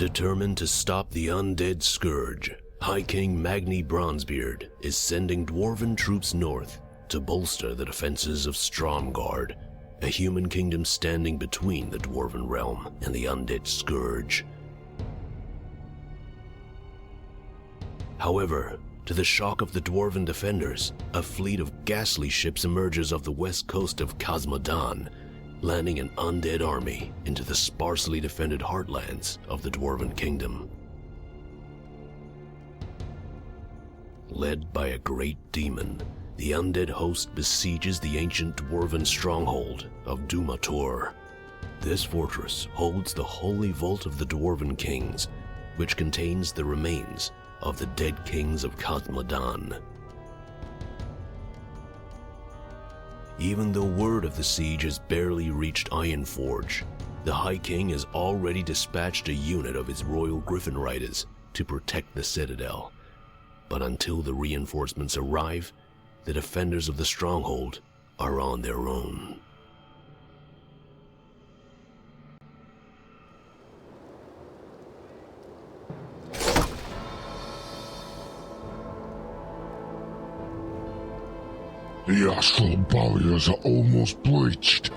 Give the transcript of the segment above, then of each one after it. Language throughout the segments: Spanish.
Determined to stop the undead scourge, High King Magni Bronzebeard is sending dwarven troops north to bolster the defenses of Stromgarde, a human kingdom standing between the dwarven realm and the undead scourge. However, to the shock of the dwarven defenders, a fleet of ghastly ships emerges off the west coast of Cosmodan, landing an undead army into the sparsely defended heartlands of the dwarven kingdom. Led by a great demon, the undead host besieges the ancient dwarven stronghold of Dumator. This fortress holds the holy vault of the dwarven kings, which contains the remains of the dead kings of Cosmodan. Even though word of the siege has barely reached Ironforge, the High King has already dispatched a unit of his royal griffin riders to protect the citadel. But until the reinforcements arrive, the defenders of the stronghold are on their own. The astral barriers are almost breached.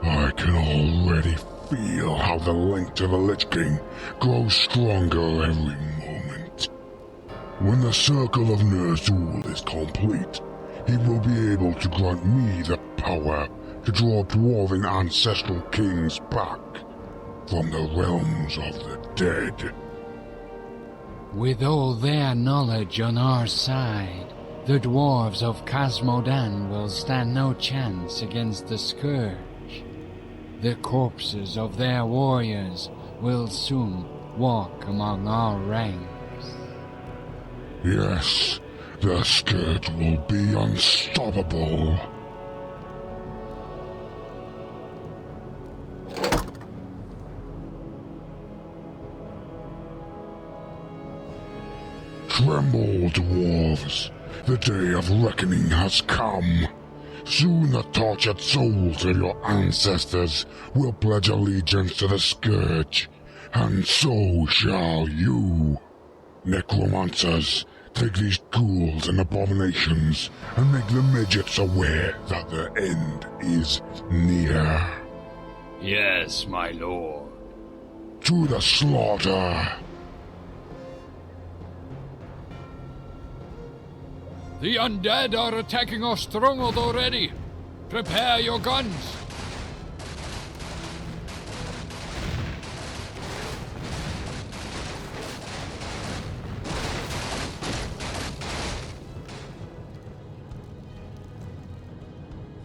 I can already feel how the link to the Lich King grows stronger every moment. When the circle of Ner'zhul is complete, he will be able to grant me the power to draw dwarven ancestral kings back from the realms of the dead. With all their knowledge on our side, the dwarves of Cosmodan will stand no chance against the Scourge. The corpses of their warriors will soon walk among our ranks. Yes, the Scourge will be unstoppable. Tremble, dwarves. The day of reckoning has come. Soon the tortured souls of your ancestors will pledge allegiance to the Scourge, and so shall you. Necromancers, take these ghouls and abominations and make the midgets aware that the end is near. Yes, my lord. To the slaughter! The undead are attacking our stronghold already. Prepare your guns.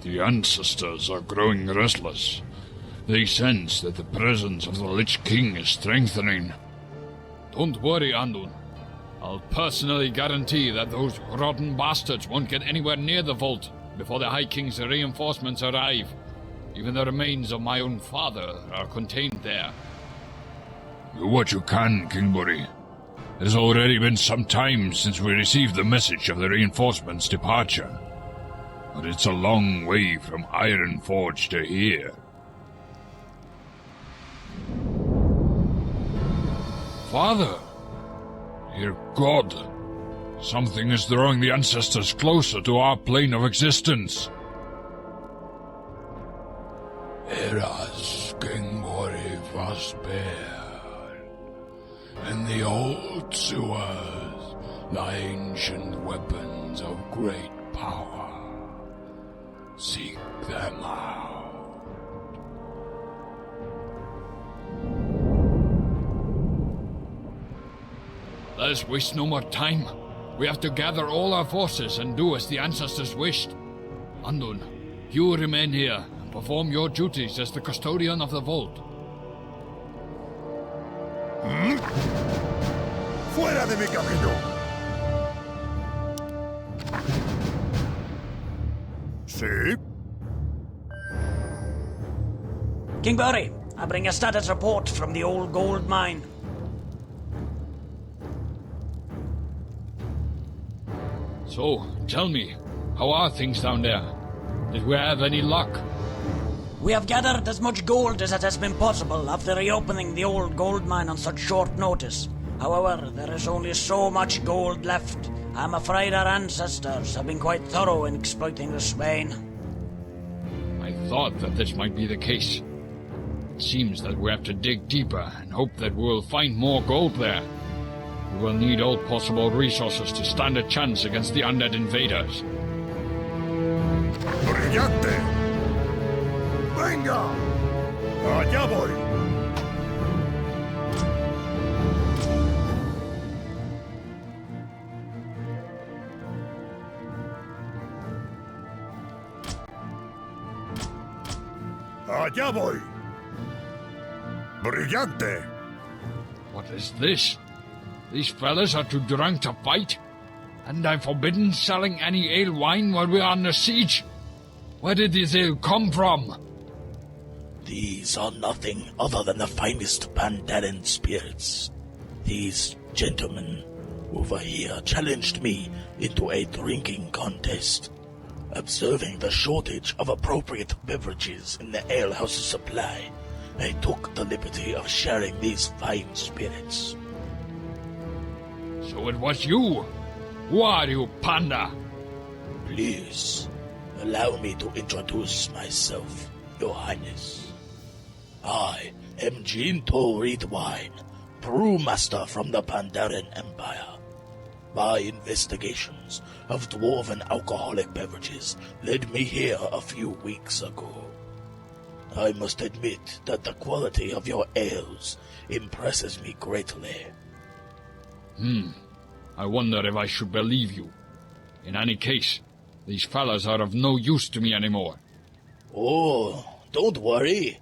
The ancestors are growing restless. They sense that the presence of the Lich King is strengthening. Don't worry, Andun. I'll personally guarantee that those rotten bastards won't get anywhere near the vault before the High King's reinforcements arrive. Even the remains of my own father are contained there. Do what you can, Kingbury. It has already been some time since we received the message of the reinforcements' departure. But it's a long way from Ironforge to here. Father! Dear God, something is drawing the ancestors closer to our plane of existence. Eras Kingbury Frostbeard. In the old sewers lie ancient weapons of great power. Seek them out. Let's waste no more time. We have to gather all our forces and do as the ancestors wished. Andun, you remain here and perform your duties as the custodian of the vault. ¡Fuera de mi camino! ¿Sí? Kingbury, I bring a status report from the old gold mine. So, tell me, how are things down there? Did we have any luck? We have gathered as much gold as it has been possible after reopening the old gold mine on such short notice. However, there is only so much gold left. I'm afraid our ancestors have been quite thorough in exploiting this vein. I thought that this might be the case. It seems that we have to dig deeper and hope that we'll find more gold there. We will need all possible resources to stand a chance against the undead invaders. ¡Brillante! ¡Venga! ¡Allá voy! ¡Allá voy! ¡Brillante! What is this? These fellas are too drunk to fight? And I'm forbidden selling any ale wine while we're under siege? Where did this ale come from? These are nothing other than the finest Pandaren spirits. These gentlemen over here challenged me into a drinking contest. Observing the shortage of appropriate beverages in the alehouse's supply, I took the liberty of sharing these fine spirits. So it was you? Who are you, Panda? Please, allow me to introduce myself, Your Highness. I am Jinto Reedwine, brewmaster from the Pandaren Empire. My investigations of dwarven alcoholic beverages led me here a few weeks ago. I must admit that the quality of your ales impresses me greatly. I wonder if I should believe you. In any case, these fellas are of no use to me anymore. Oh, don't worry.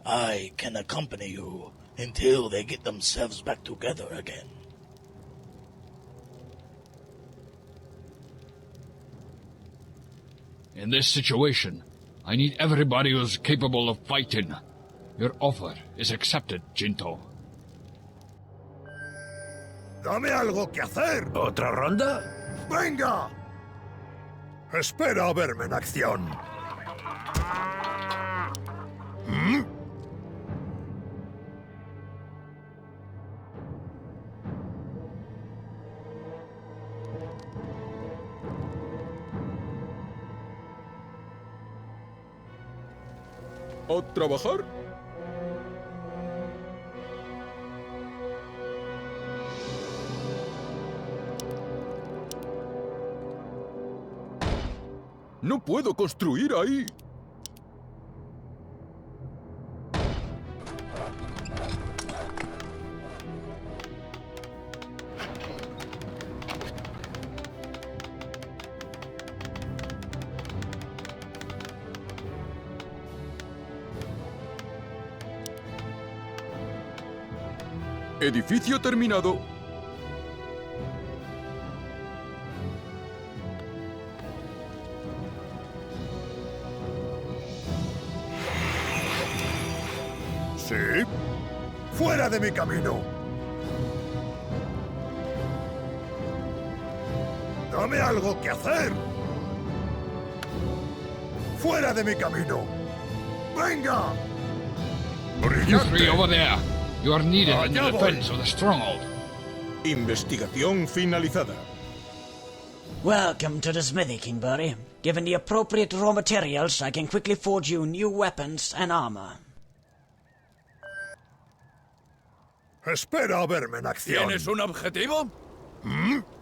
I can accompany you until they get themselves back together again. In this situation, I need everybody who's capable of fighting. Your offer is accepted, Jinto. ¡Dame algo que hacer! ¿Otra ronda? ¡Venga! Espera a verme en acción. ¿A trabajar? No puedo construir ahí. Edificio terminado. ¿Sí? ¡Fuera de mi camino! ¡Dame algo que hacer! ¡Fuera de mi camino! ¡Venga! You three over ¡Brillante! there. You are needed in the Allá voy. defense of the stronghold. Investigación finalizada. Welcome to the smithy, Kingbury. Given the appropriate raw materials, I can quickly forge you new weapons and armor. Espera a verme en acción. ¿Tienes un objetivo?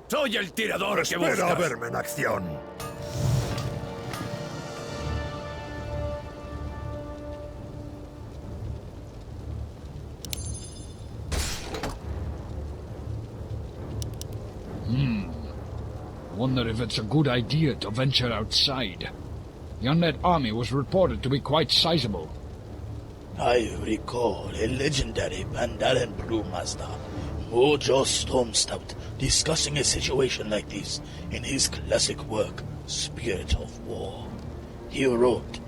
Soy el tirador que Espera a buscas. verme en acción. I wonder if it's a good idea to venture outside. The undead army was reported to be quite sizable. I recall a legendary Pandaren brewmaster, Mojo Stormstout, discussing a situation like this in his classic work, Spirit of War. He wrote,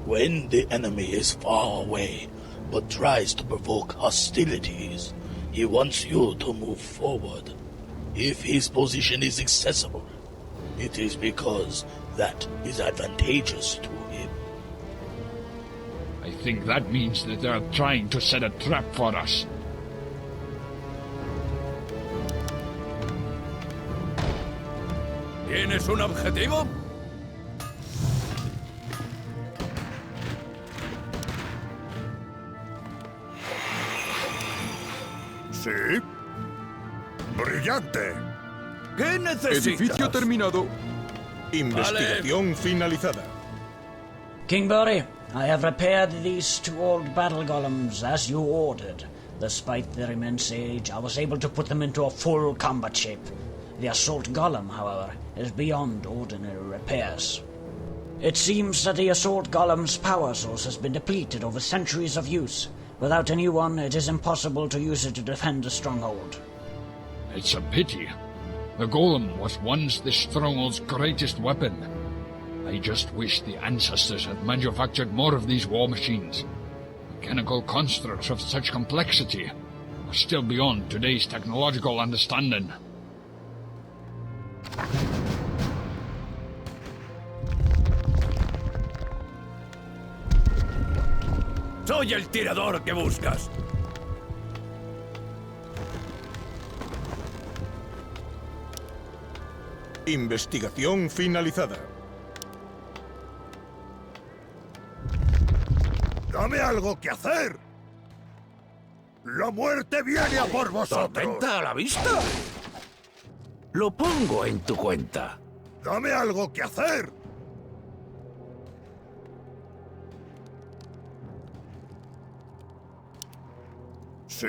"When the enemy is far away, but tries to provoke hostilities, he wants you to move forward. If his position is accessible, it is because that is advantageous to him. I think that means that they're trying to set a trap for us. ¿Tienes un objetivo? Sí. Brillante. ¿Qué necesitas? Edificio terminado. Investigación finalizada. Kingbury, I have repaired these 2 old battle golems as you ordered. Despite their immense age, I was able to put them into a full combat shape. The assault golem, however, is beyond ordinary repairs. It seems that the assault golem's power source has been depleted over centuries of use. Without a new one, it is impossible to use it to defend a stronghold. It's a pity. The golem was once the stronghold's greatest weapon. I just wish the ancestors had manufactured more of these war machines. Mechanical constructs of such complexity are still beyond today's technological understanding. Soy el tirador que buscas. Investigación finalizada. ¡Dame algo que hacer! ¡La muerte viene a por vosotros! ¿Tormenta a la vista? Lo pongo en tu cuenta. ¡Dame algo que hacer! Sí.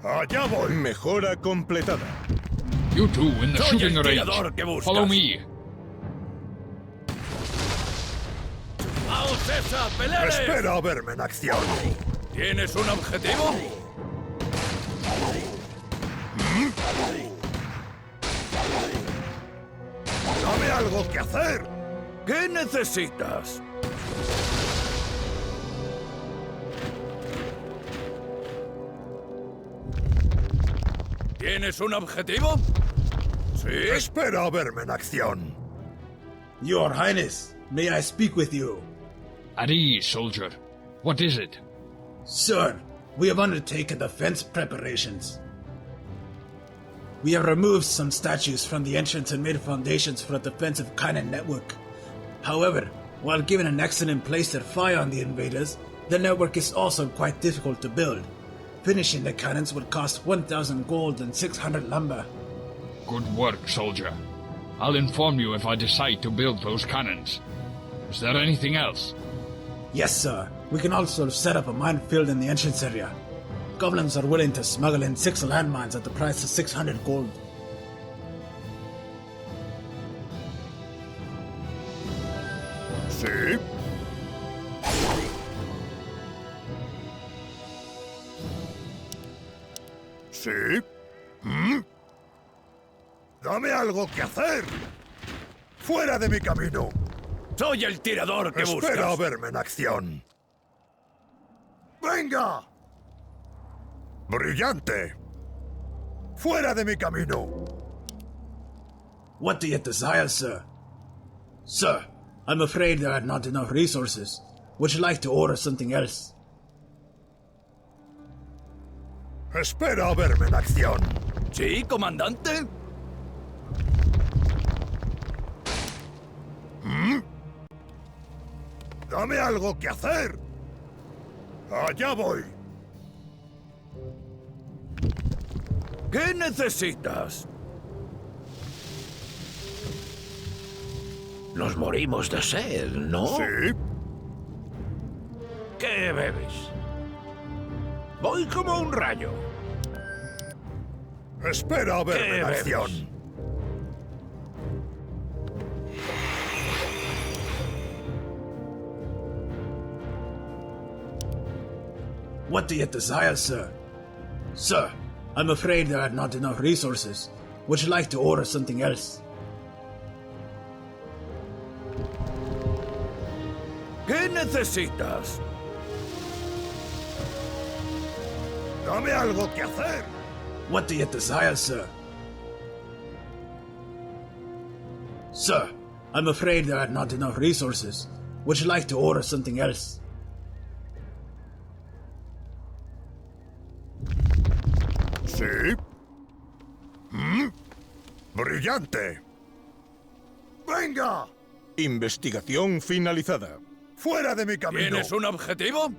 Allá voy. Mejora completada. You two in the Soy shooting el range. tirador que buscas. Follow me. ¡Vamos esa, peleles! Espera a verme en acción. ¿Tienes un objetivo? Dame algo que hacer. ¿Qué necesitas? ¿Tienes un objetivo? Sí. Espera a verme en acción. Your Highness, may I speak with you? At ease, soldier. What is it? Sir, we have undertaken defense preparations. We have removed some statues from the entrance and made foundations for a defensive cannon network. However, while giving an excellent place to fire on the invaders, the network is also quite difficult to build. Finishing the cannons would cost 1,000 gold and 600 lumber. Good work, soldier. I'll inform you if I decide to build those cannons. Is there anything else? Yes, sir. We can also set up a minefield in the entrance area. Goblins are willing to smuggle in 6 landmines at the price of 600 gold. Sí. Sí. Dame algo que hacer. Fuera de mi camino. Soy el tirador que buscas. Espera a verme en acción. ¡Venga! ¡Brillante! ¡Fuera de mi camino! What do you desire, sir? Sir, I'm afraid there are not enough resources. Would you like to order something else? Espera a verme en acción. ¿Sí, comandante? Dame algo que hacer. Allá voy. ¿Qué necesitas? Nos morimos de sed, ¿no? Sí. ¿Qué bebes? Voy como un rayo. Espera a verme ¿Qué en bebes? acción. What do you desire, sir? Sir, I'm afraid there are not enough resources. Would you like to order something else? ¿Qué necesitas? Dame algo que hacer. What do you desire, sir? Sir, I'm afraid there are not enough resources. Would you like to order something else? ¿Sí? ¡Brillante! ¡Venga! Investigación finalizada. ¡Fuera de mi camino! ¿Tienes un objetivo?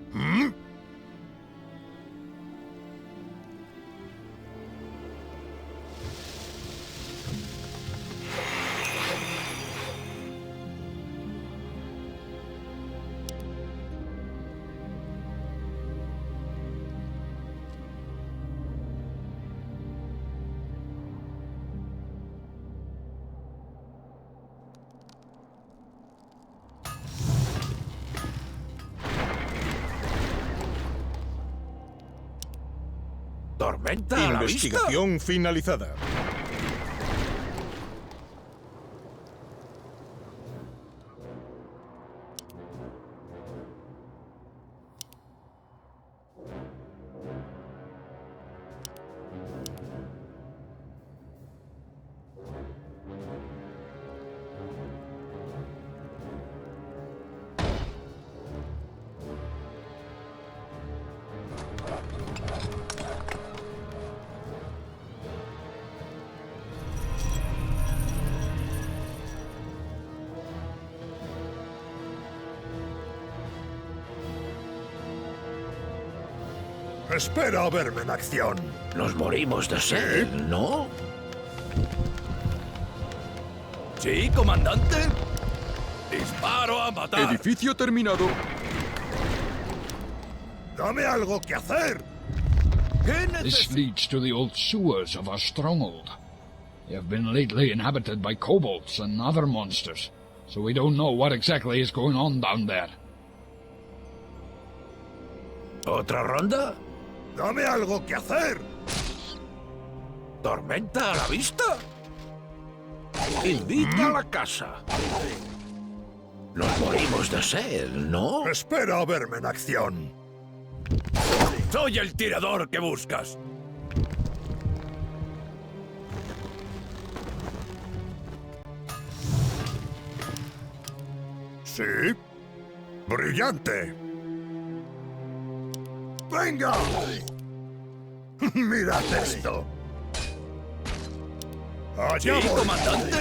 ¿Tormenta a la vista? Investigación finalizada. Espera a verme en acción. Nos morimos de sed, ¿no? Sí, comandante. Disparo a matar. Edificio terminado. Dame algo que hacer. This leads to the old sewers of our stronghold. They have been lately inhabited by kobolds and other monsters, so we don't know what exactly is going on down there. ¿Otra ronda? Dame algo que hacer. ¿Tormenta a la vista? Invita a la casa. Nos morimos de sed, ¿no? Espera a verme en acción. Soy el tirador que buscas. ¿Sí? ¡Brillante! ¡Venga! ¡Mirad esto! Sí, ¡Allá voy! comandante.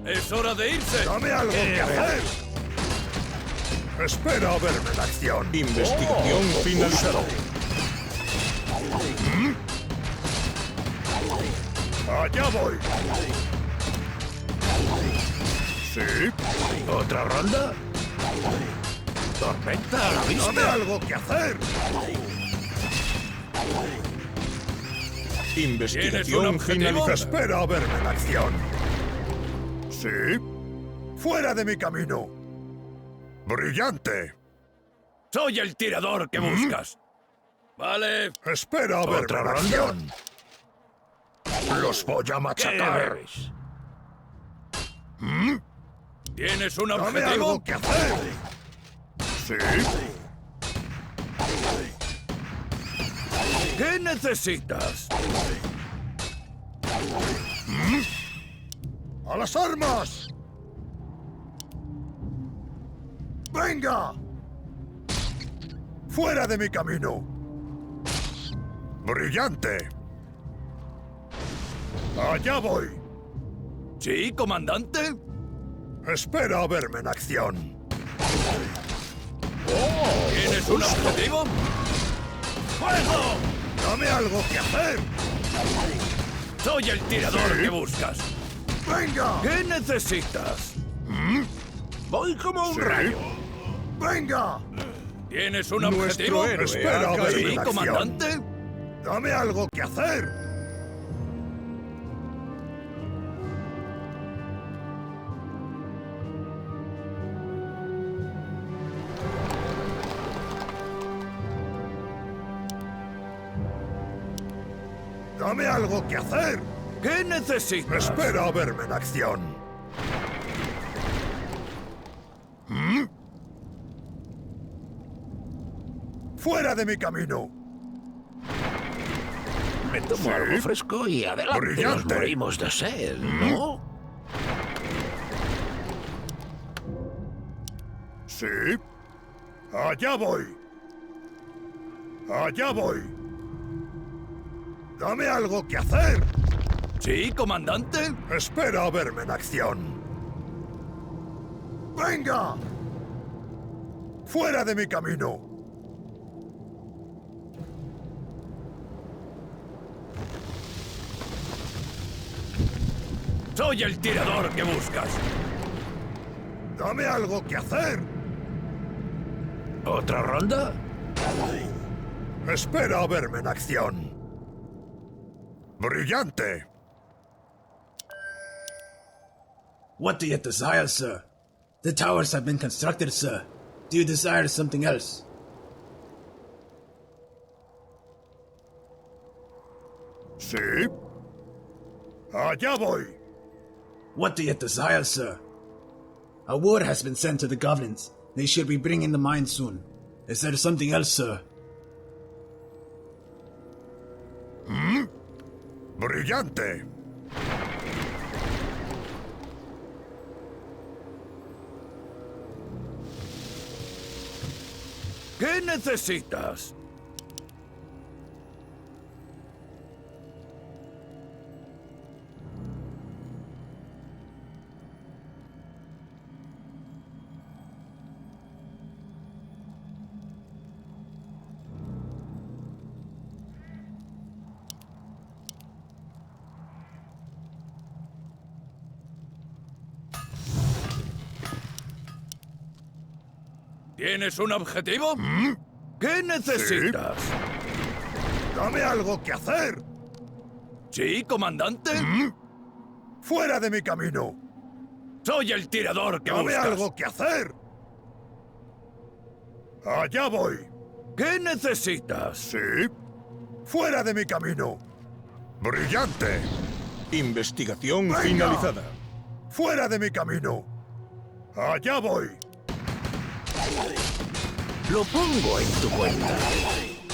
Es hora de irse. ¡Dame algo que hacer! Espera a verme en acción. Investigación finalizada. ¡Allá voy! ¿Sí? ¿Otra ronda? ¿Tormenta a la ¡Dame vista? algo que hacer! Investigación finalizada. Espera a verme en acción. ¿Sí? ¡Fuera de mi camino! ¡Brillante! Soy el tirador que buscas. Vale. Espera a verme ¿Otra en ronda? acción. Los voy a machacar. ¿Tienes un ¡Dame objetivo? algo que hacer! ¿Sí? ¿Qué necesitas? ¡A las armas! ¡Venga! ¡Fuera de mi camino! ¡Brillante! ¡Allá voy! Sí, comandante. Espera a verme en acción. ¿Tienes un objetivo? ¡Fuego! ¡Dame algo que hacer! Soy el tirador que buscas. ¡Venga! ¿Qué necesitas? Voy como un ¿Sí? rayo. ¡Venga! ¿Tienes un Nuestro objetivo? héroe Espera a verme Sí, en acción. comandante. ¡Dame algo que hacer! ¡Dame algo que hacer! ¿Qué necesitas? Espera a verme en acción. ¡Fuera de mi camino! Me tomo algo fresco y adelante. Brillante. Nos morimos de sed, ¿no? Sí. Allá voy. Allá voy. Dame algo que hacer. Sí, comandante. Espera a verme en acción. ¡Venga! ¡Fuera de mi camino! Soy el tirador que buscas. ¡Dame algo que hacer! ¿Otra ronda? Espera a verme en acción. ¡Brillante! What do you desire, sir? The towers have been constructed, sir. Do you desire something else? ¿Sí? Allá voy. What do you desire, sir? A word has been sent to the goblins. They should be bringing the mine soon. Is there something else, sir? ¡Brillante! ¿Qué necesitas? ¿Tienes un objetivo? ¿Qué necesitas? ¡Dame algo que hacer! Sí, comandante. ¡Fuera de mi camino! Soy el tirador que ¡Dame buscas. algo que hacer! ¡Allá voy! ¿Qué necesitas? ¿Sí? ¡Fuera de mi camino! ¡Brillante! Investigación ¡Venga! finalizada. ¡Fuera de mi camino! ¡Allá voy! Lo pongo en tu cuenta.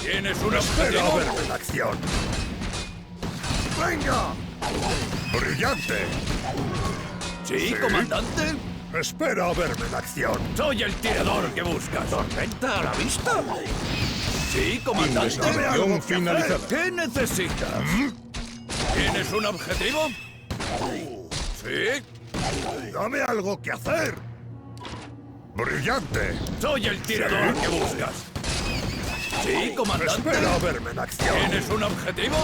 ¿Tienes un Espera a objetivo? verme en acción. ¡Venga! ¡Brillante! Sí, comandante. Espera a verme en acción. Soy el tirador que buscas. ¿Tormenta a la vista? Sí, comandante. Dame algo que hacer. ¿Qué necesitas? ¿Tienes un objetivo? Sí. ¡Dame algo que hacer! ¡Brillante! Soy el tirador que buscas. Sí, comandante. Espera a verme en acción. ¿Tienes un objetivo?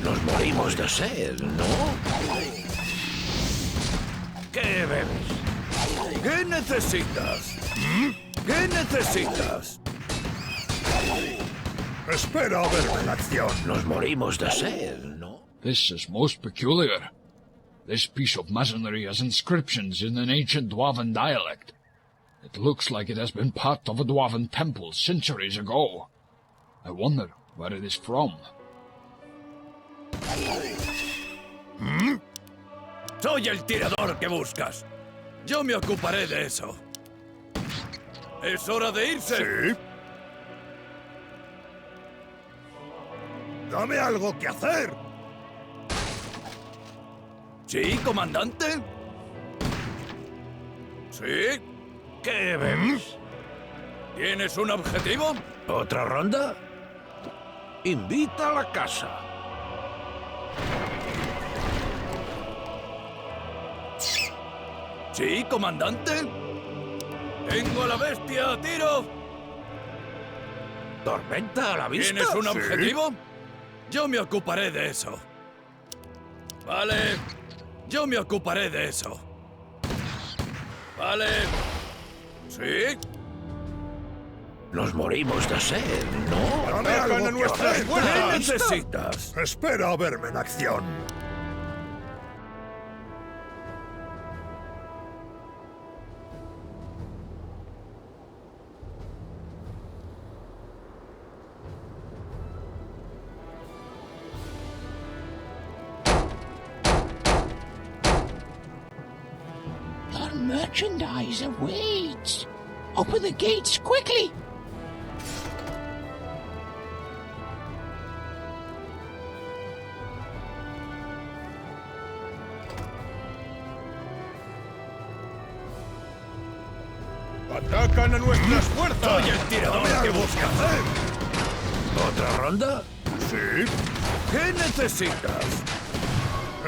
Nos morimos de sed, ¿no? ¿Qué bebes? ¿Qué necesitas? ¿Qué necesitas? Espera a verme en acción. Nos morimos de sed, ¿no? This is most peculiar. This piece of masonry has inscriptions in an ancient Dwarven dialect. It looks like it has been part of a Dwarven temple centuries ago. I wonder where it is from. Soy el tirador que buscas. Yo me ocuparé de eso. Es hora de irse. ¿Sí? ¡Dame algo que hacer! Sí, comandante. Sí. ¿Qué bebes? ¿Tienes un objetivo? ¿Otra ronda? Invita a la casa. Sí, comandante. Tengo a la bestia a tiro. ¿Tormenta a la vista? ¿Tienes un Sí. objetivo? Yo me ocuparé de eso. Vale. Yo me ocuparé de eso. Vale. Sí. Nos morimos de sed, ¿no? ¡Dame Atacan a algo que nuestras hacer! puertas. ¿Qué necesitas? Espera a verme en acción. Our merchandise awaits. Open the gates quickly. ¡Atacan a nuestras fuerzas! ¡Soy el tirador que buscas! ¿Otra ronda? Sí. ¿Qué necesitas?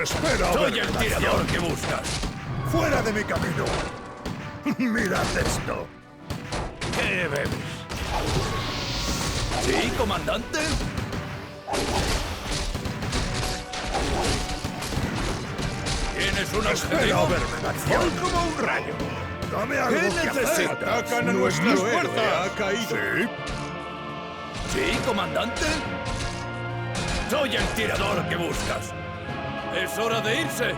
Espera a ¡Soy verme el en tirador acción. que buscas! ¡Fuera de mi camino! ¡Mirad esto! ¿Qué bebes? ¿Sí, comandante? ¿Tienes un Espera a objetivo? verme en acción. ¡Voy como un rayo! ¡Dame algo ¿Qué que hacer! necesitas? ¡Atacan a Nuestro nuestras héroe fuerzas! ha caído. ¿Sí, comandante? Soy el tirador que buscas. ¿Es hora de irse?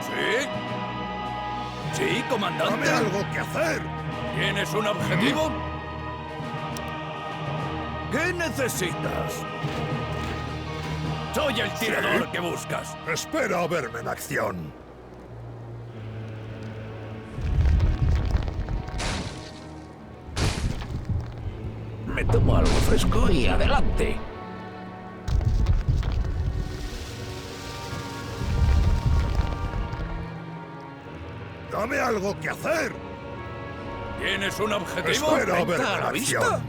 ¿Sí? ¿Sí, comandante? ¡Dame algo que hacer! ¿Tienes un objetivo? ¿Qué necesitas? Soy el tirador que buscas. Espera a verme en acción. Me tomo algo fresco y adelante. ¡Dame algo que hacer! ¿Tienes un objetivo? Espera a verme ¿Venta a en la acción. vista?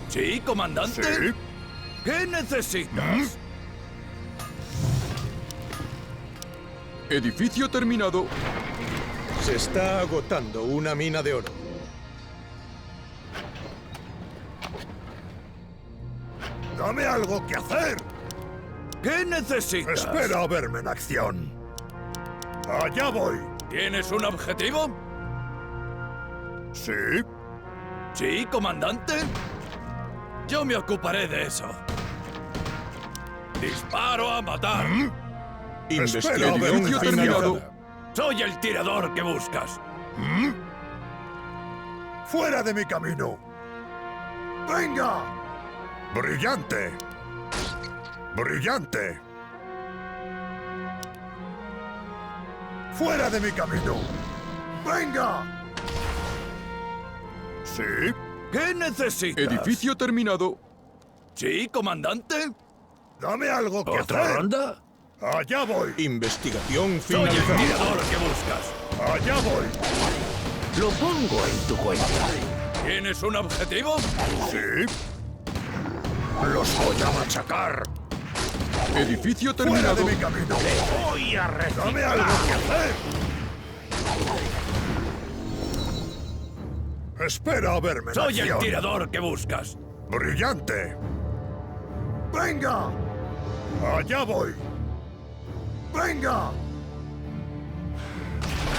¿Sí, comandante? Sí. ¿Qué necesitas? Edificio terminado. Se está agotando una mina de oro. ¡Dame algo que hacer! ¿Qué necesitas? Espera a verme en acción. Allá voy. ¿Tienes un objetivo? Sí. ¿Sí, comandante? Yo me ocuparé de eso. Disparo a matar. Espera a verme en Edificio acción. terminado. Soy el tirador que buscas. ¡Fuera de mi camino! ¡Venga! ¡Brillante! ¡Brillante! ¡Fuera de mi camino! ¡Venga! ¿Sí? ¿Qué necesitas? Edificio terminado. ¿Sí, comandante? ¡Dame algo que ¿Otra hacer! ronda? ¡Allá voy! Investigación Soy el tirador que buscas. ¡Allá voy! Lo pongo en tu cuenta. ¿Tienes un objetivo? ¿Sí? ¡Los voy a machacar! Edificio ¡Fuera terminado. de mi camino! Voy a reciclar. ¡Dame algo que hacer! ¡Espera a verme en Soy el acción. tirador que buscas. ¡Brillante! ¡Venga! ¡Allá voy! ¡Venga!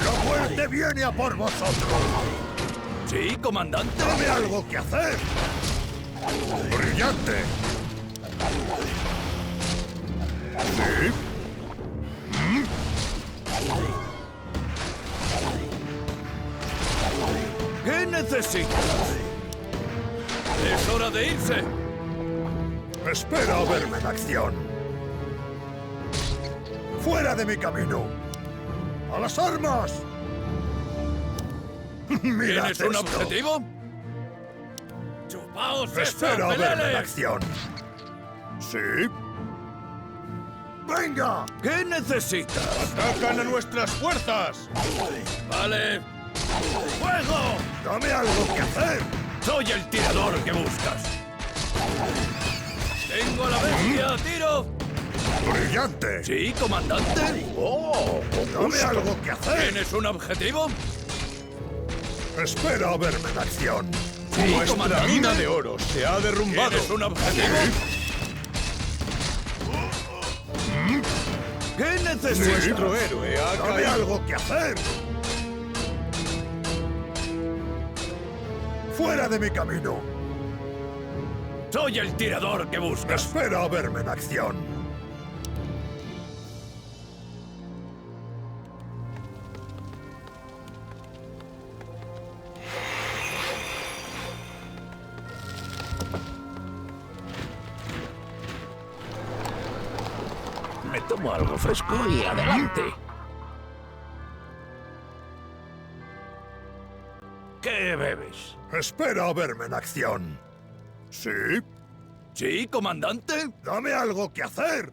¡La muerte viene a por vosotros! ¿Sí, comandante? ¡Dame algo que hacer! ¡Brillante! ¿Sí? ¿Qué necesitas? Es hora de irse. ¡Espera a verme en acción! ¡Fuera de mi camino! ¡A las armas! ¡Mirad ¿Tienes un esto! objetivo? ¡Chupaos ¡Espera a esas verme en peleles! acción! ¿Sí? ¡Venga! ¿Qué necesitas? ¡Atacan a nuestras fuerzas! Vale. ¡Fuego! ¡Dame algo que hacer! Soy el tirador que buscas. ¡Tengo a la bestia a tiro! ¡Brillante! ¿Sí, comandante? ¡Oh! ¡Dame algo que hacer! ¿Tienes un objetivo? ¡Espera a verme en acción! Sí, comandante. oro se ha derrumbado. ¿Tienes un objetivo? ¿Qué necesitas? héroe ha caído. ¡Dame algo que hacer! ¡Fuera de mi camino! Soy el tirador que buscas. Espera a verme en acción. Me tomo algo fresco y adelante. ¿Qué bebes? Espera a verme en acción. ¿Sí? ¿Sí, comandante? Dame algo que hacer.